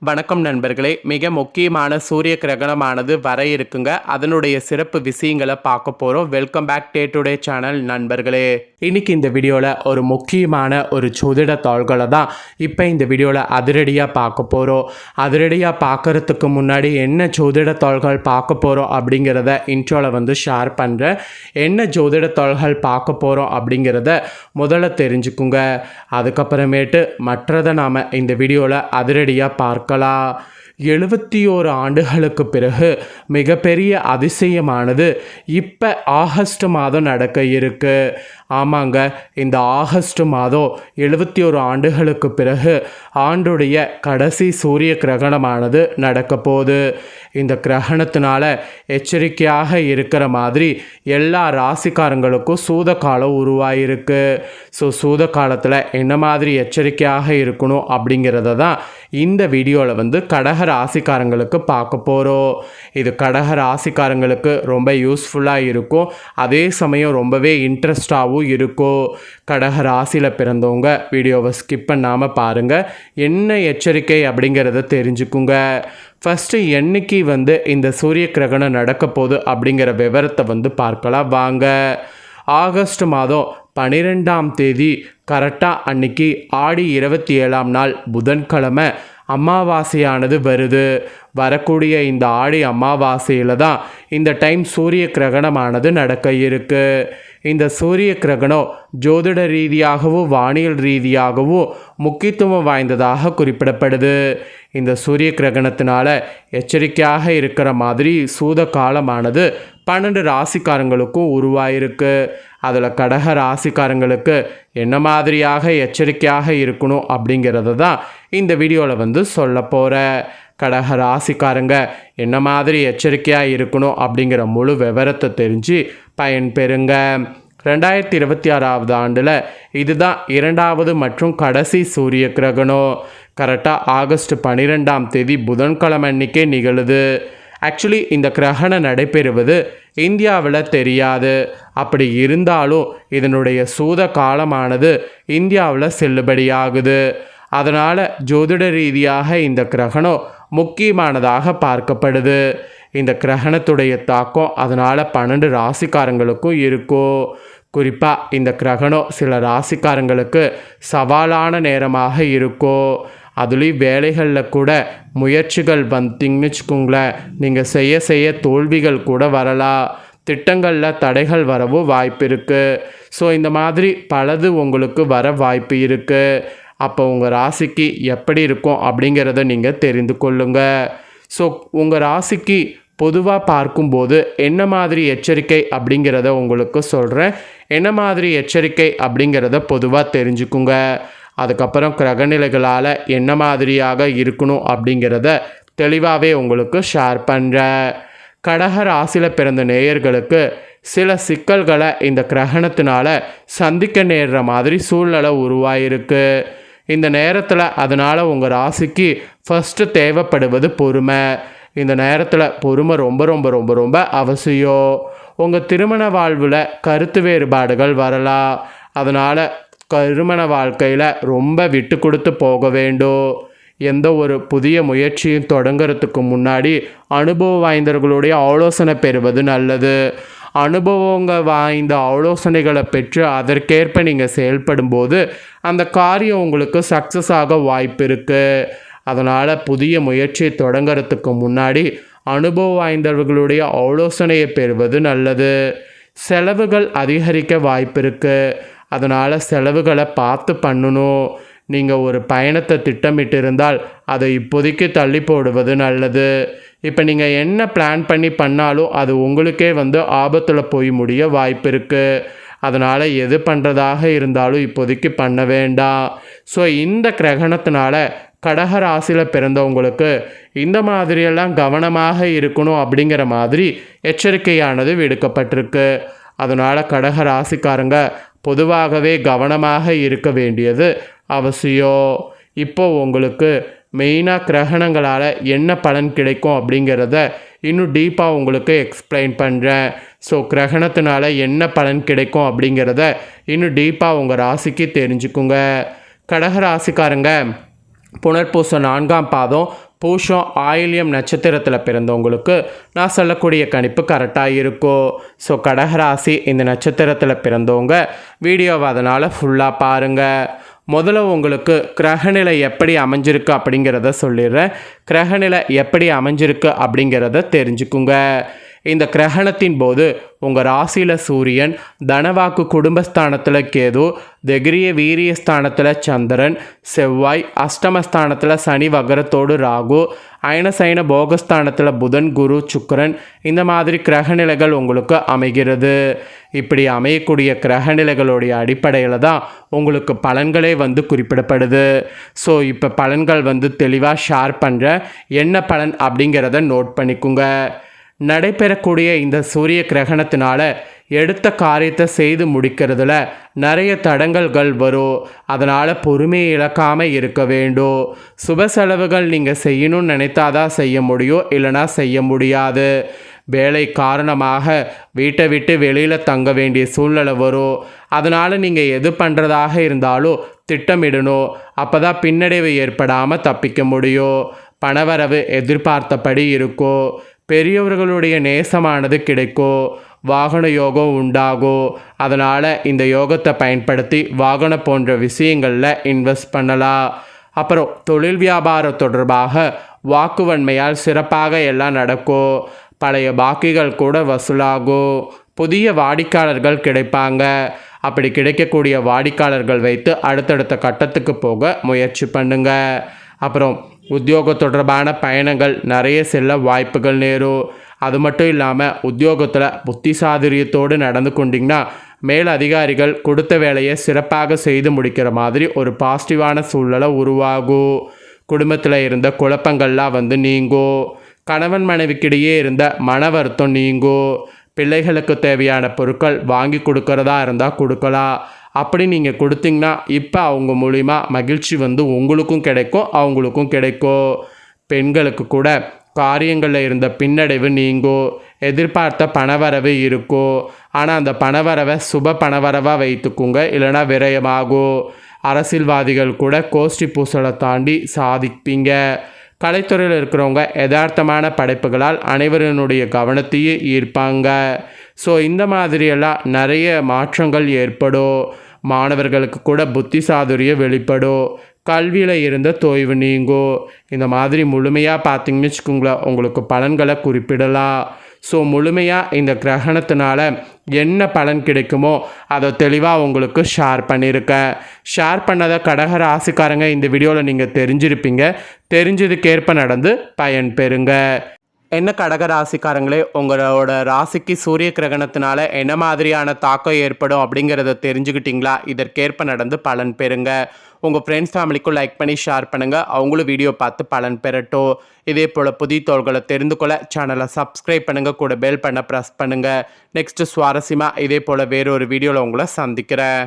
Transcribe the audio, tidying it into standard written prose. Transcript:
வணக்கம் நண்பர்களே. மிக முக்கியமான சூரிய கிரகணமானது வர இருக்குங்க. அதனுடைய சிறப்பு விஷயங்களை பார்க்க போகிறோம். வெல்கம் பேக் டுடே சேனல் நண்பர்களே. இன்னைக்கு இந்த வீடியோவில் ஒரு முக்கியமான ஒரு ஜோதிட தாள்களை தான் இப்போ இந்த வீடியோவில் அதிரடியாக பார்க்க போகிறோம். அதிரடியாக பார்க்கறதுக்கு முன்னாடி என்ன ஜோதிட தாள்கள் பார்க்க போகிறோம் அப்படிங்கிறத இன்ட்ரோவில் ஷேர் பண்ணுறேன். என்ன ஜோதிட தாள்கள் பார்க்க போகிறோம் அப்படிங்கிறத முதல்ல தெரிஞ்சுக்குங்க. அதுக்கப்புறமேட்டு மற்றதை நாம் இந்த வீடியோவில் அதிரடியாக பார்க்க 71 ஆண்டுகளுக்கு பிறகு மிகப்பெரிய அதிசயமானது இப்போ ஆகஸ்ட் மாதம் நடக்க இருக்கு. ஆமாங்க, இந்த ஆகஸ்ட் மாதம் 71 ஆண்டுகளுக்கு பிறகு ஆண்டுடைய கடைசி சூரிய கிரகணமானது நடக்க போகுது. இந்த கிரகணத்தினால எச்சரிக்கையாக இருக்கிற மாதிரி எல்லா ராசிக்காரங்களுக்கும் சூத காலம் உருவாயிருக்கு. ஸோ சூத காலத்தில் என்ன மாதிரி எச்சரிக்கையாக இருக்கணும் அப்படிங்கிறத தான் இந்த வீடியோவில் கடக ராசிக்காரங்களுக்கு பார்க்க போகிறோம். இது கடக ராசிக்காரங்களுக்கு ரொம்ப யூஸ்ஃபுல்லாக இருக்கும். அதே சமயம் ரொம்பவே இன்ட்ரெஸ்டாகவும் இருக்கும். கடக ராசியில் பிறந்தவங்க வீடியோவை ஸ்கிப் பண்ணாமல் பாருங்கள். என்ன எச்சரிக்கை அப்படிங்கிறத தெரிஞ்சுக்குங்க. ஃபஸ்ட்டு என்னைக்கு இந்த சூரிய கிரகணம் நடக்க போகுது அப்படிங்கிற விவரத்தை பார்க்கலாம் வாங்க. ஆகஸ்ட் மாதம் 12ஆம் தேதி கரெக்டாக அன்னைக்கு ஆடி 27ஆம் நாள் புதன்கிழமை அமாவாசையானது வருது. வரக்கூடிய இந்த ஆடி அமாவாசையில் தான் இந்த டைம் சூரிய கிரகணமானது நடக்க இருக்கு. இந்த சூரிய கிரகணம் ஜோதிட ரீதியாகவும் வானியல் ரீதியாகவும் முக்கியத்துவம் வாய்ந்ததாக குறிப்பிடப்படுது. இந்த சூரிய கிரகணத்தினால எச்சரிக்கையாக இருக்கிற மாதிரி சூத காலமானது 12 ராசிக்காரங்களுக்கும் உருவாயிருக்கு. அதில் கடக ராசிக்காரங்களுக்கு என்ன மாதிரியாக எச்சரிக்கையாக இருக்கணும் அப்படிங்கிறத தான் இந்த வீடியோவில் சொல்ல போகிறேன். கடக ராசிக்காரங்க என்ன மாதிரி எச்சரிக்கையாக இருக்கணும் அப்படிங்கிற முழு விவரத்தை தெரிஞ்சு பயன்பெறுங்க. 2026ஆவது ஆண்டில் இதுதான் 2வது மற்றும் கடைசி சூரிய கிரகணம். கரெக்டாக ஆகஸ்ட் 12ஆம் தேதி புதன்கிழமை அன்னைக்கே நிகழுது. ஆக்சுவலி இந்த கிரகணம் நடைபெறுவது இந்தியாவில் தெரியாது. அப்படி இருந்தாலும் இதனுடைய சூத காலமானது இந்தியாவில் செல்லுபடியாகுது. அதனால் ஜோதிட ரீதியாக இந்த கிரகணம் முக்கியமானதாக பார்க்கப்படுது. இந்த கிரகணத்துடைய தாக்கம் அதனால் 12 ராசிக்காரங்களுக்கும் இருக்கும். குறிப்பாக இந்த கிரகணம் சில ராசிக்காரங்களுக்கு சவாலான நேரமாக இருக்கும். அதுலேயும் வேலைகளில் கூட முயற்சிகள் வந்தீங்கன்னு வச்சுக்கோங்களேன், நீங்கள் செய்ய தோல்விகள் கூட வரலாம். திட்டங்களில் தடைகள் வரவும் வாய்ப்பு இருக்குது. ஸோ இந்த மாதிரி பலது உங்களுக்கு வர வாய்ப்பு இருக்குது. அப்போ உங்கள் ராசிக்கு எப்படி இருக்கும் அப்படிங்கிறத நீங்கள் தெரிந்து கொள்ளுங்கள். ஸோ உங்கள் ராசிக்கு பொதுவாக பார்க்கும்போது என்ன மாதிரி எச்சரிக்கை அப்படிங்கிறத உங்களுக்கு சொல்கிறேன். என்ன மாதிரி எச்சரிக்கை அப்படிங்கிறத பொதுவாக தெரிஞ்சுக்குங்க. அதுக்கப்புறம் கிரகநிலைகளால் என்ன மாதிரியாக இருக்கணும் அப்படிங்கிறத தெளிவாகவே உங்களுக்கு ஷேர் பண்ணுறேன். கடக ராசியில் பிறந்த நேயர்களுக்கு சில சிக்கல்களை இந்த கிரகணத்தினால சந்திக்க நேர்ற மாதிரி சூழ்நிலை உருவாயிருக்கு. இந்த நேரத்தில் அதனால் உங்கள் ராசிக்கு ஃபஸ்ட்டு தேவைப்படுவது பொறுமை. இந்த நேரத்தில் பொறுமை ரொம்ப ரொம்ப ரொம்ப ரொம்ப அவசியம். உங்கள் திருமண வாழ்வில் கருத்து வேறுபாடுகள் வரலாம். அதனால் திருமண வாழ்க்கையில் ரொம்ப விட்டு கொடுத்து போக வேண்டும். எந்த ஒரு புதிய முயற்சியும் தொடங்கிறதுக்கு முன்னாடி அனுபவம் வாய்ந்தவர்களுடைய ஆலோசனை பெறுவது நல்லது. அனுபவங்கள் வாய்ந்த ஆலோசனைகளை பெற்று அதற்கேற்ப நீங்கள் செயல்படும்போது அந்த காரியம் உங்களுக்கு சக்ஸஸ் ஆக வாய்ப்பு இருக்குது. அதனால் புதிய முயற்சியை தொடங்கிறதுக்கு முன்னாடி அனுபவம் வாய்ந்தவர்களுடைய ஆலோசனையை பெறுவது நல்லது. செலவுகள் அதிகரிக்க வாய்ப்பு இருக்குது. அதனால் செலவுகளை பார்த்து பண்ணணும். நீங்கள் ஒரு பயணத்தை திட்டமிட்டு இருந்தால் அதை இப்போதைக்கு தள்ளி போடுவது நல்லது. இப்போ நீங்கள் என்ன பிளான் பண்ணி பண்ணாலும் அது உங்களுக்கே ஆபத்தில் போய் முடிய வாய்ப்பு இருக்குது. அதனால் எது பண்ணுறதாக இருந்தாலும் இப்போதைக்கு பண்ண வேண்டாம். ஸோ இந்த கிரகணத்தினால கடக ராசியில் பிறந்தவங்களுக்கு இந்த மாதிரியெல்லாம் கவனமாக இருக்கணும் அப்படிங்கிற மாதிரி எச்சரிக்கையானது விடுக்கப்பட்டிருக்கு. அதனால் கடக ராசிக்காரங்க பொதுவாகவே கவனமாக இருக்க வேண்டியது அவசியம். இப்போ உங்களுக்கு மெயினாக கிரகணங்களால் என்ன பலன் கிடைக்கும் அப்படிங்கிறத இன்னும் டீப்பாக உங்களுக்கு எக்ஸ்பிளைன் பண்ணுறேன். ஸோ கிரகணத்தினால என்ன பலன் கிடைக்கும் அப்படிங்கிறத இன்னும் டீப்பாக உங்கள் ராசிக்கு தெரிஞ்சுக்குங்க. கடக ராசிக்காரங்க புனர்பூசம் 4ஆம் பாதம் பூஷம் ஆயில்யம் நட்சத்திரத்தில் பிறந்தவங்களுக்கு நான் சொல்லக்கூடிய கணிப்பு கரெக்டாக இருக்கும். ஸோ கடகராசி இந்த நட்சத்திரத்தில் பிறந்தவங்க வீடியோவை அதனால் ஃபுல்லாக பாருங்கள். முதல்ல உங்களுக்கு கிரகநிலை எப்படி அமைஞ்சிருக்கு அப்படிங்கிறத சொல்லிடுறேன். கிரகநிலை எப்படி அமைஞ்சிருக்கு அப்படிங்கிறத தெரிஞ்சுக்குங்க. இந்த கிரகணத்தின் போது உங்கள் ராசியில் சூரியன், தனவாக்கு குடும்பஸ்தானத்தில் கேது, தைரிய வீரியஸ்தானத்தில் சந்திரன், செவ்வாய், அஷ்டமஸ்தானத்தில் சனி வகரத்தோடு ராகு, அயனசைன போகஸ்தானத்தில் புதன், குரு, சுக்கிரன், இந்த மாதிரி கிரகநிலைகள் உங்களுக்கு அமைகிறது. இப்படி அமையக்கூடிய கிரகநிலைகளுடைய அடிப்படையில் தான் உங்களுக்கு பலன்களே குறிப்பிடப்படுது. ஸோ இப்போ பலன்கள் தெளிவாக ஷேர் பண்ணுற என்ன பலன் அப்படிங்கிறத நோட் பண்ணிக்குங்க. நடைபெறக்கூடிய இந்த சூரிய கிரகணத்தினால எடுத்த காரியத்தை செய்து முடிக்கிறதுல நிறைய தடங்கல்கள் வரும். அதனால் பொறுமையை இழக்காமல் இருக்க வேண்டும். சுப செலவுகள் நீங்கள் செய்யணும்னு நினைத்தாதான் செய்ய முடியும், இல்லைனா செய்ய முடியாது. வேலை காரணமாக வீட்டை விட்டு வெளியில் தங்க வேண்டிய சூழ்நிலை வரும். அதனால் நீங்கள் எது பண்ணுறதாக இருந்தாலும் திட்டமிடணும். அப்போ தான் பின்னடைவு ஏற்படாமல் தப்பிக்க முடியும். பணவரவு எதிர்பார்த்தபடி இருக்கும். பெரியவர்களுடைய நேசமானது கிடைக்கும். வாகன யோகம் உண்டாகும். அதனால் இந்த யோகத்தை பயன்படுத்தி வாகனம் போன்ற விஷயங்களில் இன்வெஸ்ட் பண்ணலாம். அப்புறம் தொழில் வியாபாரம் தொடர்பாக வாக்குவன்மையால் சிறப்பாக எல்லாம் நடக்கும். பழைய பாக்கிகள் கூட வசூலாகும். புதிய வாடிக்கையாளர்கள் கிடைப்பாங்க. அப்படி கிடைக்கக்கூடிய வாடிக்கையாளர்கள் வைத்து அடுத்தடுத்த கட்டத்துக்கு போக முயற்சி பண்ணுங்க. அப்புறம் உத்தியோக தொடர்பான பயணங்கள் நிறைய செல்ல வாய்ப்புகள் நேரும். அது மட்டும் இல்லாமல் உத்தியோகத்தில் புத்திசாதுரியத்தோடு நடந்து கொண்டிங்கன்னா மேல் அதிகாரிகள் கொடுத்த வேலையை சிறப்பாக செய்து முடிக்கிற மாதிரி ஒரு பாசிட்டிவான சூழ்நிலை உருவாகும். குடும்பத்தில் இருந்த குழப்பங்கள்லாம் நீங்கும். கணவன் மனைவிக்கிடையே இருந்த மன வருத்தம் நீங்கும். பிள்ளைகளுக்கு தேவையான பொருட்கள் வாங்கி கொடுக்கறதா இருந்தால் கொடுக்கலாம். அப்படி நீங்கள் கொடுத்தீங்கன்னா இப்போ அவங்க மூலிமா மகிழ்ச்சி உங்களுக்கும் கிடைக்கும், அவங்களுக்கும் கிடைக்கும். பெண்களுக்கு கூட காரியங்களில் இருந்த பின்னடைவு நீங்கும். எதிர்பார்த்த பணவரவு இருக்கும். ஆனால் அந்த பணவரவை சுப பணவரவாக வைத்துக்குங்க, இல்லைனா விரயமாகும். அரசியல்வாதிகள் கூட கோஷ்டி பூசலை தாண்டி சாதிப்பீங்க. கலைத்துறையில் இருக்கிறவங்க யதார்த்தமான படைப்புகளால் அனைவரினுடைய கவனத்தையே ஈர்ப்பாங்க. ஸோ இந்த மாதிரியெல்லாம் நிறைய மாற்றங்கள் ஏற்படும். மாணவர்களுக்கு கூட புத்தி சாதுரியம் வெளிப்படும். கல்வியில் இருந்த தொய்வு நீங்கும். இந்த மாதிரி முழுமையாக பார்த்தீங்கன்னு வச்சுக்கோங்களேன், உங்களுக்கு பலன்களை குறிப்பிடலாம். ஸோ முழுமையாக இந்த கிரகணத்தினால என்ன பலன் கிடைக்குமோ அதை தெளிவாக உங்களுக்கு ஷேர் பண்ணியிருக்கேன். ஷேர் பண்ணதை கடக ராசிக்காரங்க இந்த வீடியோவில் நீங்கள் தெரிஞ்சிருப்பீங்க. தெரிஞ்சதுக்கேற்ப நடந்து பயன் பெறுங்க. என்ன கடக ராசிக்காரங்களே, உங்களோட ராசிக்கு சூரிய கிரகணத்தினால என்ன மாதிரியான தாக்கம் ஏற்படும் அப்படிங்கிறத தெரிஞ்சுக்கிட்டிங்களா? இதற்கேற்ப நடந்து பலன் பெறுங்க. உங்கள் ஃப்ரெண்ட்ஸ் ஃபேமிலிக்கும் லைக் பண்ணி ஷேர் பண்ணுங்கள். அவங்களும் வீடியோ பார்த்து பலன் பெறட்டும். இதே போல் புதிய தகவல்களை தெரிந்து கொள்ள சேனலை சப்ஸ்கிரைப் பண்ணுங்கள், கூட பெல் பண்ண ப்ரெஸ் பண்ணுங்கள். நெக்ஸ்ட்டு சுவாரஸ்யமாக இதே போல் வேறொரு வீடியோவில் உங்களை சந்திக்கிறேன்.